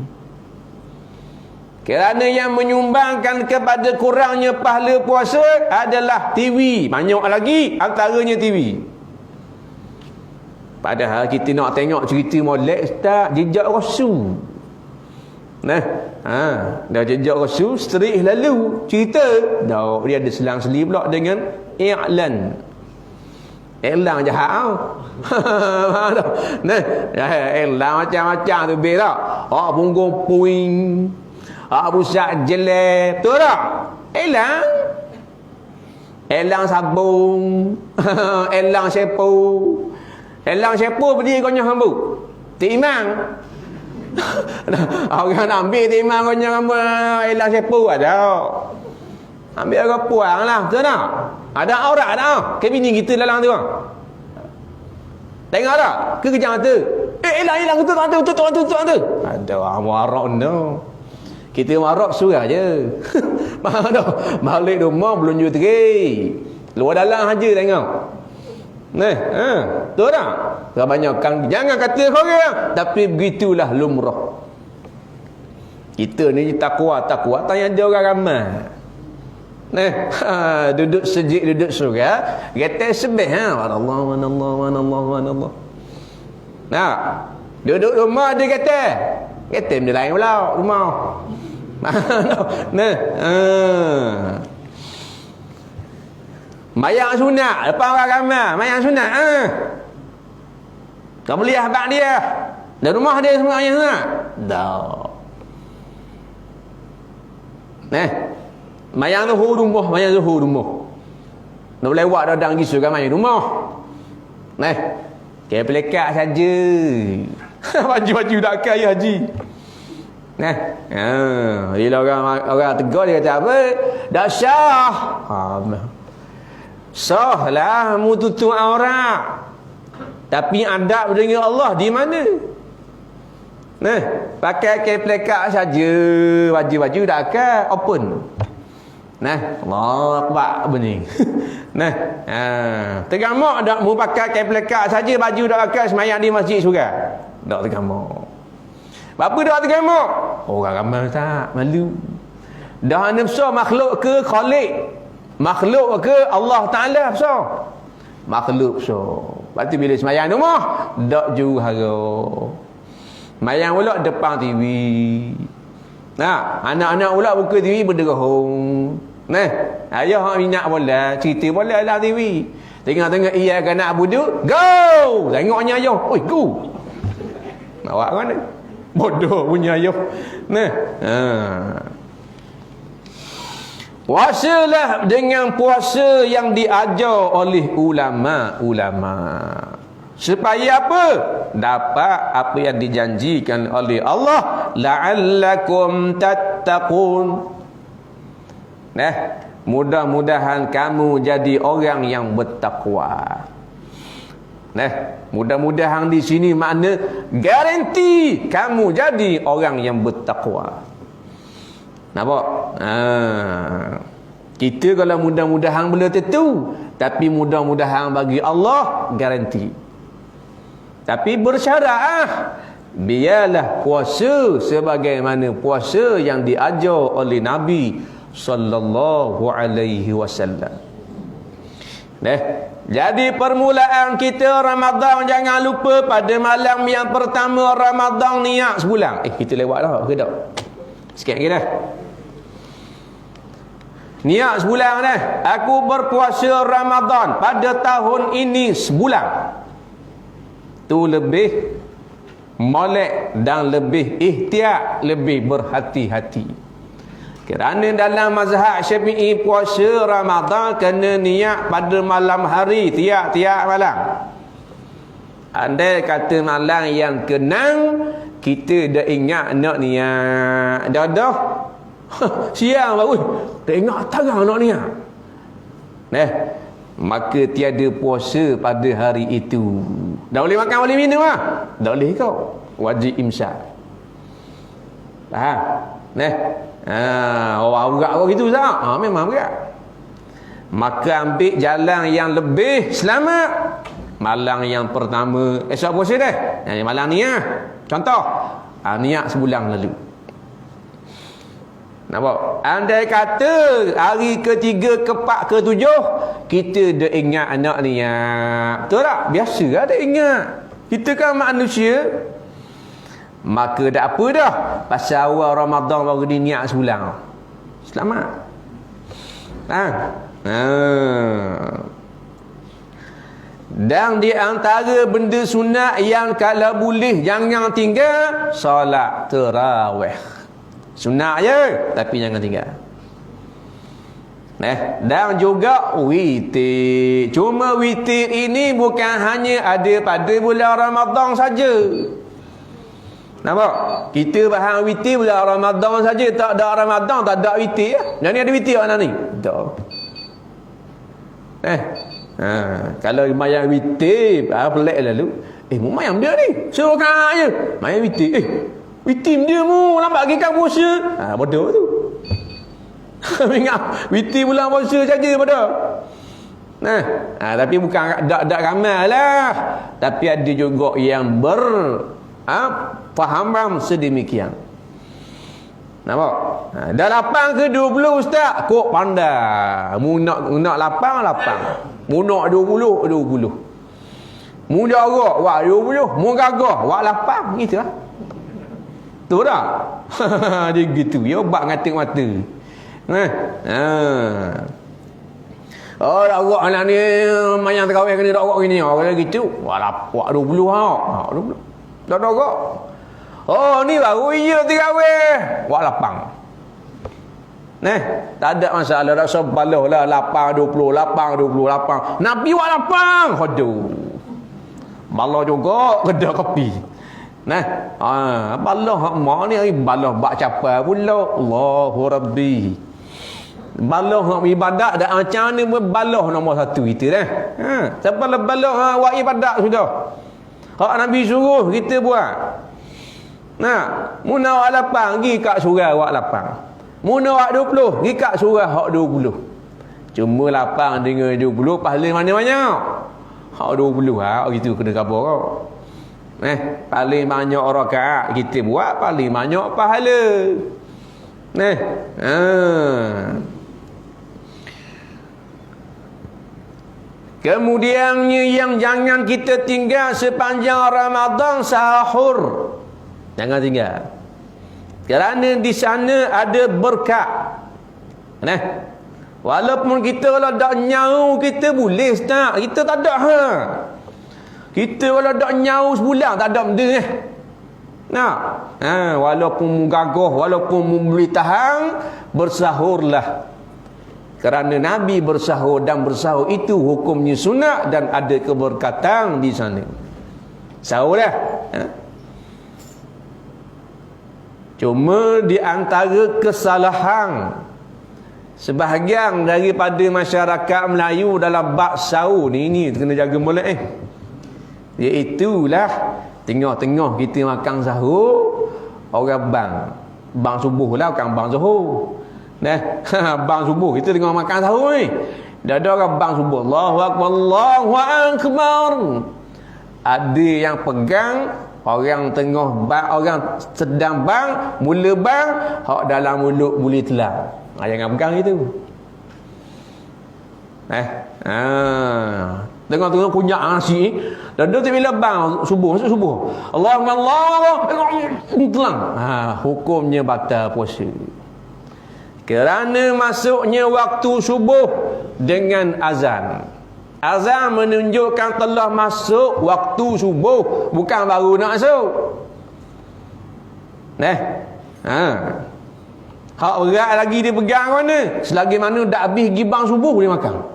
Kerana yang menyumbangkan kepada kurangnya pahala puasa adalah TV. Banyak lagi antaranya TV. Padahal kita nak tengok cerita molek Ustaz, jejak Rasul. Dah jejak Rasul seterih lalu cerita. Dah dia ada selang-seli pula dengan i'lan. I'lan jahat. I'lan macam-macam tu berak. Punggung puing. Pusat jelek. Betul tak? Elang sabung. Elang sepo. Elang sepo berdiri konyang hambu. Tik Imam. Orang nak ambil Tik Imam konyang hambu. Elang sepo ada. Ambil orang puang lah. Betul tak? Ada aurat tak? Ke bini kita dalam tu. Tengok tak? Ke kejang tu? Elang betul tu. Ada warak no. Kita marok surah je. Balik rumah belum jauh teri. Luar dalam saja tengok. Betul tak? Kebanyakan jangan kata korang, tapi begitulah lumrah. Kita ni takwa tanya ada orang ramai. Duduk sejik, duduk surah, kata sebih Allah. Duduk rumah dia kata benda lain pula rumah. Mayang sunat depan orang ramai, mayang sunat. Tak boleh habaq dia. Dan rumah dia sebenarnya sunat. Dah. Mayang zuhur rumah. Nak lewat dadang gisu kan mayang rumah. Kayak pelekat saja. Baju tak kai haji. Bila orang tegur dia kata apa? Dah syah. Sah lah mu tutup aurat. Tapi adab dengan Allah di mana? Pakai kain pelekak saja, baju-baju dah akan open. Allah Akbar bening. Tergamak dak mu pakai kain pelekak saja, baju dak akan semayang di masjid surga. Dak tergamak. Apa dak tergamak? Orang ramai tak malu. Dah nafsu makhluk ke khalik? Makhluk ke Allah Taala besar? Makhluk besar. Lepas tu bila semayang rumah, dak juru hara. Semayang pula depan TV. Anak-anak pula buka TV berderahung. Ayah hak minat bola, cerita bola lah TV. Tengok-tengok iya kan nak budu, go! Tengoknya ayah, oi go. Awak mana? Bodoh punya ayah. Puasalah dengan puasa yang diajar oleh ulama-ulama. Supaya apa? Dapat apa yang dijanjikan oleh Allah, la'allakum tattaqun. Mudah-mudahan kamu jadi orang yang bertakwa. Mudah-mudahan di sini makna garanti kamu jadi orang yang bertakwa. Nampak? Kita kalau mudah-mudahan belum tentu, tapi mudah-mudahan bagi Allah garanti. Tapi bersyarat biarlah puasa sebagaimana puasa yang diajar oleh Nabi sallallahu alaihi wasallam. Jadi permulaan kita Ramadan, jangan lupa pada malam yang pertama Ramadan niat sebulan. Kita lewat dah ke tak? Sikit lagi dah. Niat sebulan dah. Aku berpuasa Ramadan pada tahun ini sebulan. Tu lebih molek dan lebih ihtiyat, lebih berhati-hati. Kerana dalam mazhab Syafi'i puasa Ramadan kena niat pada malam hari, tiap-tiap malam. Andai kata malam yang ke-6 kita dah ingat nak niat, dah siang baru dah ingat tarang nak niat. Maka tiada puasa pada hari itu. Dah boleh makan, boleh minum ah? Tak boleh kau. Wajib imsak. Faham? Orang berat kau gitu tak? Memang berat. Maka ambil jalan yang lebih selamat. Malam yang pertama esok puasa dah. Malam ni contoh niat sebulan lalu. Nampak? Andai kata hari ke-3, ke-4, ke-7 kita dah ingat anak niat. Betul tak? Biasa lah dah ingat. Kita kan manusia. Maka tak apa dah. Pasal awal Ramadan baru dia niat sebulan. Selamat. Dan di antara benda sunat yang kalau boleh jangan tinggal, solat tarawih. Sunat je, tapi jangan tinggal. Dan juga witir. Cuma witir ini bukan hanya ada pada bulan Ramadan saja. Nampak? Kita faham witir bulan Ramadan saja, tak ada Ramadan tak ada witir. Yang ni ada witir mana ni? Tak. Kalau mayang witir, pelik lalu. Mayang dia ni. Suruh kak je. Mayang witir. Witir dia mu lambat lagi kan puasa. Bodoh tu. Ingat witir bulan puasa saja bodoh. Tapi bukan dak ramai lah. Tapi ada juga yang fahamam sedemikian. Nampak? Dah 8 ke 20 ustaz? Kok pandai. Mu nak 8. Mu nak 20. Mu jarak wak 20. Mu gagah wak 8. Gitu lah. Tu dah. Dia gitu. Ya bak ngatik mata. Dakwah anak ni mayang terawih kena dakwah gini. Kalau gitu, wak 20 ha. 20. Dah dakwah. Ni baru iya terawih. Wak 8. Tak ada masalah. Tak sebalah lah 8 20 8. Nabi wak 8. Aduh. Malah juga kedai kopi. Balah hak mak ni balah bak capai pula. Allahu Rabbi. Balah hak ibadat dak macam ni balah nombor satu kita dah. Siapa lah balah buat ibadat sudah. Hak Nabi suruh kita buat. Mun awak lapang pergi kat surau awak lapang. Mun awak 20 pergi kat surau hak 20. Cuma lapang dengan 20 pahala mana banyak? Hak 20 gitu kena khabar kau. Paling banyak rakaat kita buat paling banyak pahala. Kemudiannya yang jangan kita tinggal sepanjang Ramadan sahur. Jangan tinggal. Kerana di sana ada berkat. Walaupun kita kalau tak nyau kita boleh tak? Kita tak ada Kita kalau tak nyau sebulan tak ada benda walaupun gagah, walaupun boleh tahan, bersahurlah. Kerana Nabi bersahur dan bersahur itu hukumnya sunat dan ada keberkatan di sana. Sahurlah. Cuma di antara kesalahan sebahagian daripada masyarakat Melayu dalam bab sahur ni kena jaga molek iaitulah tengah-tengah kita makan sahur orang bang subuh lah, bukan bang zuhur. Bang subuh kita tengah makan sahur ni dah ada orang bang subuh, Allahu Akbar, Allahu Akbar. Ada yang pegang orang tengah bang, orang sedang bang, mula bang, hak dalam mulut boleh telan. Jangan pegang itu. Tengah-tengah kunyak nasi dan dia bila bang subuh, masuk subuh, Allah telang. Hukumnya batal puasa. Kerana masuknya waktu subuh dengan azan. Azan menunjukkan telah masuk waktu subuh, bukan baru nak masuk. Hak berat lagi dia pegang mana? Selagi mana dah habis gibang subuh boleh makan.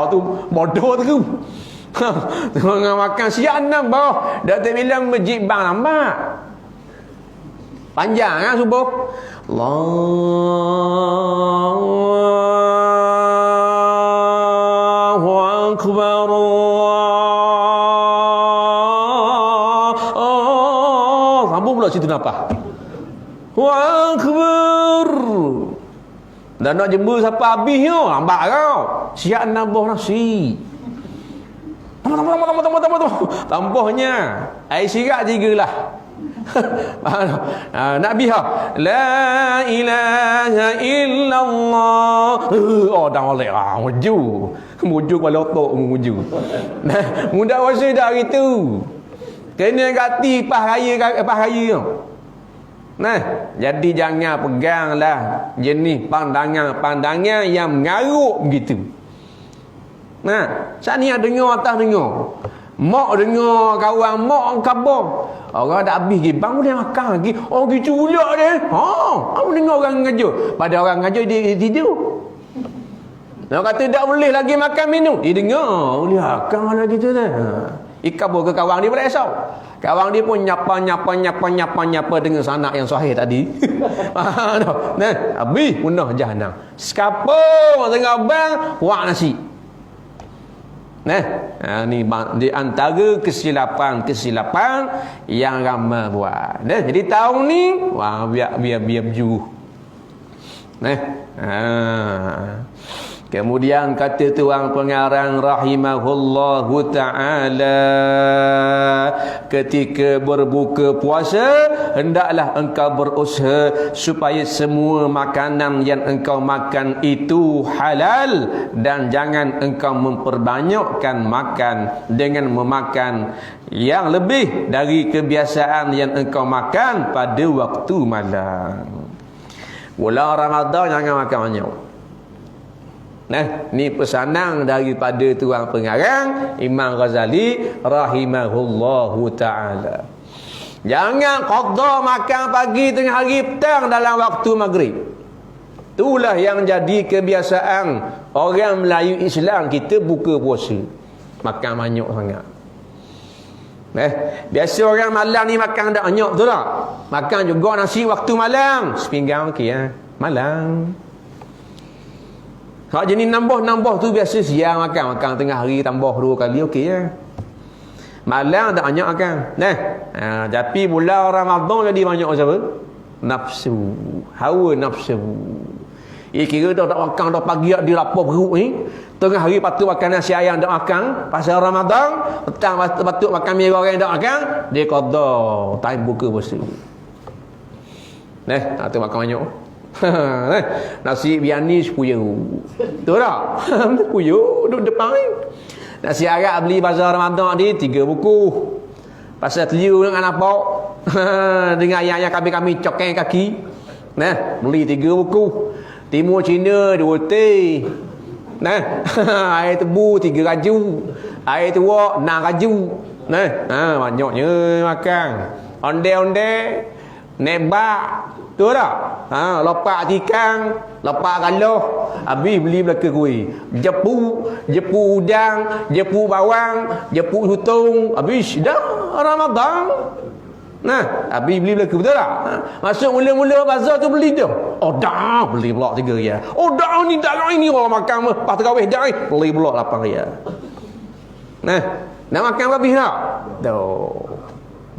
Tu bodoh tu. Tengah makan siang 6 bawah. Dah tak bilang masjid bang lambat. Panjang subuh. Allahu Akbar. Sambung pula situ nampak. Allahu Akbar. Dan nak jemur siapa habis yo, lambat kau. Siap nambah nasi. Tambahnya air sirat 3 lah. Nak biha la ilaha illallah. Dah boleh muju kepala otak muju. Mudah puasa dah hari tu. Kena ganti pas raya. Jadi jangan peganglah jenis pandangan yang mengarut begitu. Saat ni dengar atas dengar. Mak dengar kawan mak khabar. Orang dah habis gibang boleh makan lagi. Oh gitu pula dia. Aku dengar orang ngajar. Pada orang ngajar dia tidur. Dia kata tak boleh lagi makan minum. Dia dengar boleh makan lagi tu dah. Ikabur ke kawan dia pula esok. Kawan dia pun nyapa dengan sanak yang sahih tadi. Habis punah jahanam. Sekapur tengah bang wak nasi. Ni di antara kesilapan yang ramai buat. Jadi tahun ni biar berjuh. Kemudian kata tuan pengarang rahimahullahu ta'ala, ketika berbuka puasa hendaklah engkau berusaha supaya semua makanan yang engkau makan itu halal, dan jangan engkau memperbanyakkan makan dengan memakan yang lebih dari kebiasaan yang engkau makan pada waktu malam. Bulan Ramadan jangan makan banyak. Ni pesanan daripada tuan pengarang Imam Ghazali rahimahullahu ta'ala. Jangan qada makan pagi tengah hari petang dalam waktu maghrib. Itulah yang jadi kebiasaan orang Melayu Islam kita buka puasa. Makan banyak sangat. Biasa orang malam ni makan tak banyak, betul tak? Makan juga nasi waktu malam, sepinggang okey ya. Malam. Hak jenis nambah tu biasa siang makan tengah hari tambah 2 kali okey ya. Malam tak banyak makan. Tapi bulan Ramadan jadi banyak siapa? Nafsu. Hawa nafsu. Kira dah tak makan dah pagi dia lapar perut ni. Tengah hari patut makan nasi ayam tak makan, pasal Ramadan, petang patut makan mi goreng tak makan, dia qada time buka puasa. Tu makan banyak. Nasi biryani 10. Betul tak? 10 duduk depan ni. Nasi Arab beli pasal Ramadan ni 3 buku. Pasal teliu dengan apa? Dengan ayam-ayam kami cokeng kaki. Beli 3 buku. Timur Cina 2 teh. Air tebu 3 raju. Air tuak 6 raju. Banyaknya makan. Onde-onde, nebak. Betul tak? Lopak tikang, lopak galoh. Habis beli belaka kuih. Jepu udang, jepu bawang, jepu hutung. Habis dah Ramadan. Habis beli belaka, betul tak? Masuk mula-mula bazar tu beli tu. Dah beli pula 3 riyal. Dah ni dah ini orang makan lepas terawih dah ni. Beli pula 8 riyal. Nak makan habis tak?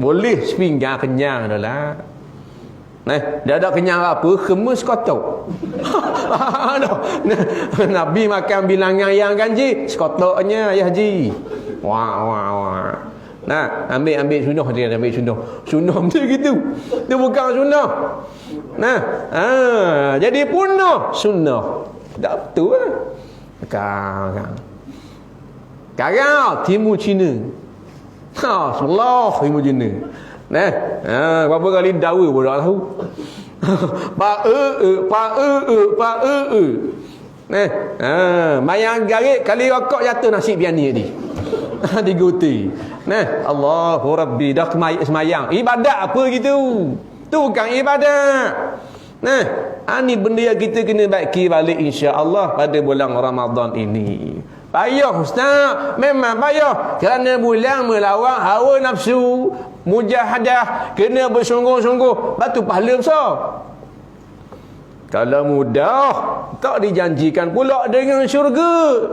Boleh sepinggang kenyang dah lah. Dia ada kenyang apa? Kemus kotak. Nabi makan bilangan yang ganji, sekotaknya ayah haji. Wah. Ambil sunnah dia, ambil sunnah. Sunnah macam gitu. Dia bukan sunnah. Jadi punah sunnah. Tak betul lah. Sekarang Timur Cina. Timur Cina. Berapa kali dawa pun tak tahu. Mayang garik kali rokok jatuh nasi biryani ni. 3 uti. Allahu Rabbi dah semayang. Ibadat apa gitu? Tu bukan ibadat. Ni benda yang kita kena baiki balik insya-Allah pada bulan Ramadan ini. Payah Ustaz, memang payah kerana bulan melawak hawa nafsu, mujahadah, kena bersungguh-sungguh, batu pahala besar. Kalau mudah tak dijanjikan pula dengan syurga.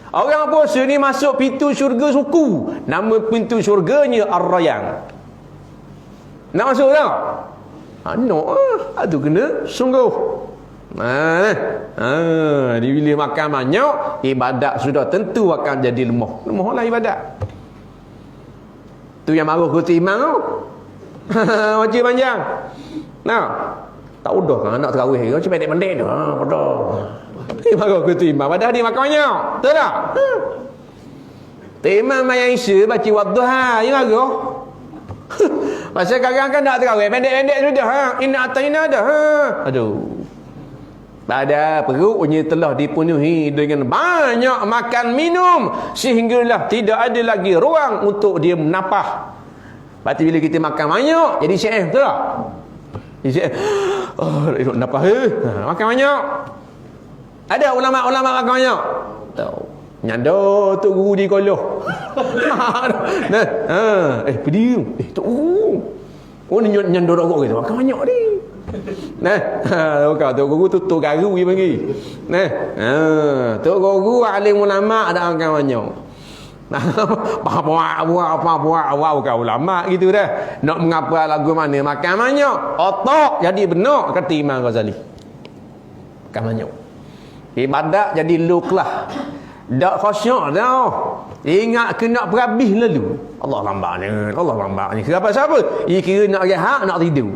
Orang puasa ni masuk pintu syurga suku, nama pintu syurganya Ar-Rayyan. Nak masuk tak? Nak tu kena sungguh. Bila makan banyak, ibadat sudah tentu akan jadi lemah. Lemahlah ibadat. Tu yang marah ke imam tu. Wajib panjang. Tak udah kan anak terawih ke macam pendek-pendek tu. Bodoh. Marah ke imam padahal dia makan banyak. Betul tak? Imam mayang isya baca wadduha, dia marah. Pasal kadang kan nak terawih pendek-pendek sudah. Inna ataina dah. Aduh. Pada perutnya telah dipenuhi dengan banyak makan minum sehinggalah tidak ada lagi ruang untuk dia menapah. Berarti bila kita makan banyak jadi syaih, betul tak? Jadi syaih. Nak napah makan banyak. Ada ulama-ulama makan banyak? Tahu. Nyanda tok guru di koloh. Pergi. Tok guru. Oh ni nyanda tok guru gitu. Makan banyak ni. Kau tok guru tutur garu dia panggil. Tok guru alim ulama ada makan banyak. Buat kau ulama gitu dah. Nak mengapa lagu mana makan banyak. Otak jadi benar kata Imam Ghazali. Makan banyak. Ibadat jadi luk lah. Tak khusyuk dah. Ingat kena berhabis lalu. Allah lambat ni. Kenapa siapa? Kira nak rehat, nak tidur.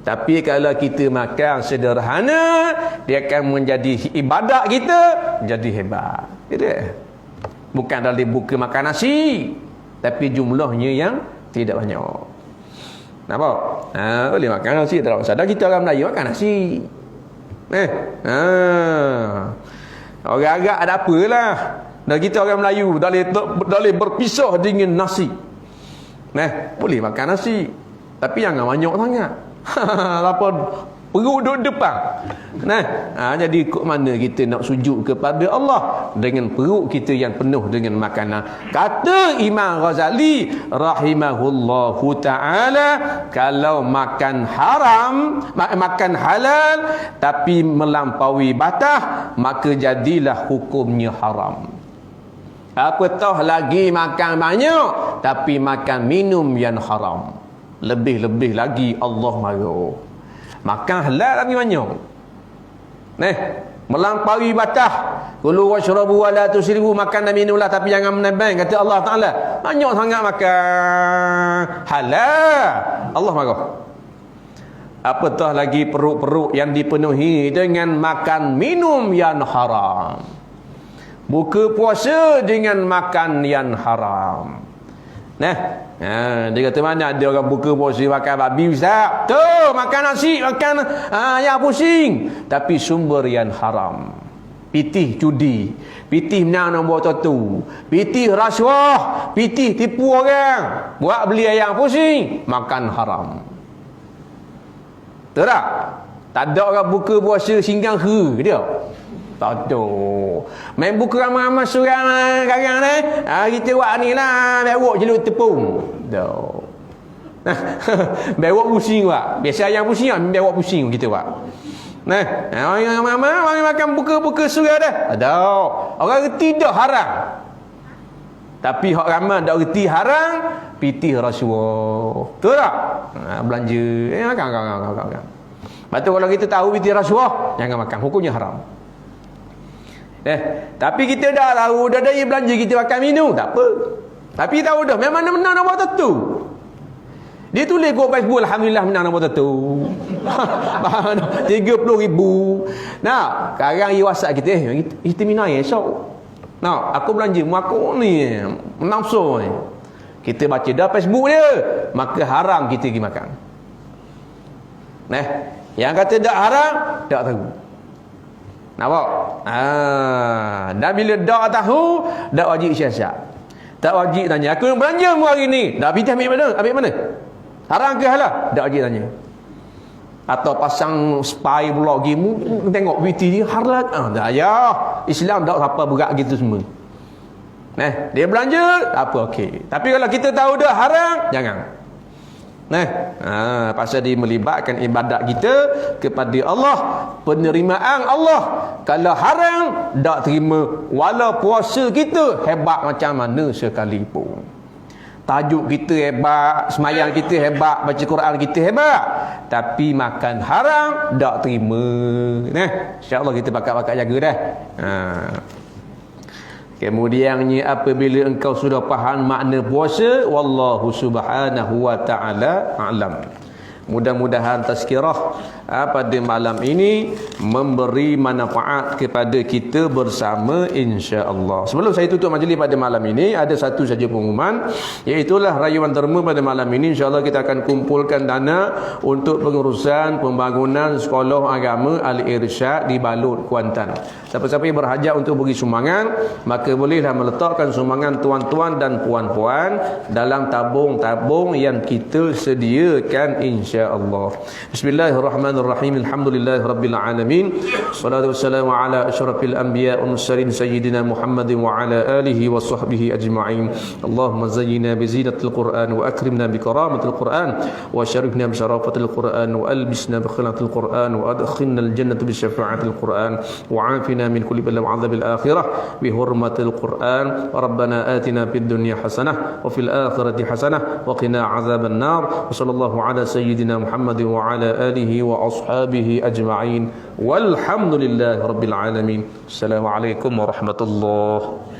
Tapi kalau kita makan sederhana, dia akan menjadi ibadat kita jadi hebat. Gitu. Bukan dalam buka makan nasi, tapi jumlahnya yang tidak banyak. Nampak? Boleh makan nasi tak masalah. Kita orang Melayu makan nasi. Orang agak ada apalah. Dan kita orang Melayu tak boleh berpisah dengan nasi. Boleh makan nasi, tapi jangan banyak sangat. Perut duduk depan. Nah, jadi ikut mana kita nak sujud kepada Allah? Dengan perut kita yang penuh dengan makanan. Kata Imam Ghazali rahimahullahu ta'ala, kalau makan haram, makan halal tapi melampaui batas, maka jadilah hukumnya haram. Apatah lagi makan banyak tapi makan minum yang haram, lebih-lebih lagi Allah marah. Makan halal tapi banyak, melampaui batas. Kulu washrabu wa la tusrifu, makan dan minumlah tapi jangan menebang, kata Allah Ta'ala. Banyak sangat makan halal, Allah marah. Apatah lagi perut-perut yang dipenuhi dengan makan minum yang haram. Buka puasa dengan makan yang haram. Dia kata mana ada orang buka puasa makan babi, Ustaz? Tu makan nasi, makan yang pusing, tapi sumber yang haram. Pitih judi, pitih menang nombor tertentu, pitih rasuah, pitih tipu orang, buat beli yang pusing, makan haram. Tak? Tak ada orang buka puasa singgang ke dia? Tak ada. Main buka ramai-ramai seorang sekarang ni. Kita buat ni lah, bewok jeluk tepung. Tak. Bewok pusing buat. Biasa yang pusing lah, bewok pusing kita buat. Orang makan buka-buka surah dah. Ada. Orang reti dah haram. Tapi hak ramai dak reti haram, pitih rasuah. Betul tak? Belanja. Makan. Betul, kalau kita tahu pitih rasuah, jangan makan. Hukumnya haram. Tapi kita dah tahu, dah dia belanja kita makan minum, tak apa. Tapi tahu dah, memang dia menang nombor tertentu. Dia tulis kat Facebook, alhamdulillah menang nombor tertentu. 30,000. Nah, sekarang dia WhatsApp kita, kita minum esok. Nah, aku belanja aku ni menang so ni. Kita baca dah Facebook dia, maka haram kita pergi makan. Yang kata tak haram, tak tahu. Nampak? Dan bila tak tahu, tak wajib siasat. Tak wajib tanya, aku belanja mu hari ni. Dah pitih ambil mana? Ambil mana? Haram ke halal? Tak wajib tanya. Atau pasang spy pula gimu, tengok pitih dia halal. Dah ya. Islam tak siapa berat gitu semua. Dia belanja, tak apa, okey. Tapi kalau kita tahu dah haram, jangan. Pasal dia melibatkan ibadat kita kepada Allah, penerimaan Allah. Kalau haram, tak terima, walau puasa kita hebat macam mana sekalipun. Tajuk kita hebat, semayang kita hebat, baca Quran kita hebat, tapi makan haram tak terima. InsyaAllah kita bakat-bakat jaga dah. Kemudiannya apabila engkau sudah faham makna puasa, wallahu subhanahu wa ta'ala a'lam. Mudah-mudahan tazkirah pada malam ini memberi manfaat kepada kita bersama, insya-Allah. Sebelum saya tutup majlis pada malam ini, ada satu saja pengumuman, iaitulah rayuan derma pada malam ini. Insya-Allah kita akan kumpulkan dana untuk pengurusan pembangunan sekolah agama Al-Irsyad di Balut, Kuantan. Siapa-siapa yang berhajat untuk beri sumbangan, maka bolehlah meletakkan sumbangan tuan-tuan dan puan-puan dalam tabung-tabung yang kita sediakan, insya-Allah. Bismillahirrahmanirrahim. Alhamdulillahirabbil alamin. Wassalatu wassalamu ala asyrafil anbiya wal mursalin sayyidina Muhammadin wa ala alihi wa sahbihi ajma'in. Allahumma zayyina bi zinatil Qur'an wa akrimna bi karamatil Qur'an wa syarifna bi syarafatil Qur'an wa albisna bi khilatil Qur'an wa adkhilna al jannata bi syafa'atil Qur'an wa 'afina min kulli bala'in wa 'adzabil akhirah bi hurmatil Qur'an. Rabbana atina fid dunya hasanah wa fil akhirati hasanah wa qina 'adzaban nar. Wa sallallahu ala sayyidina Muhammad wa ala alihi wa ashabihi ajma'in. Walhamdulillahi rabbil alamin. Assalamualaikum warahmatullahi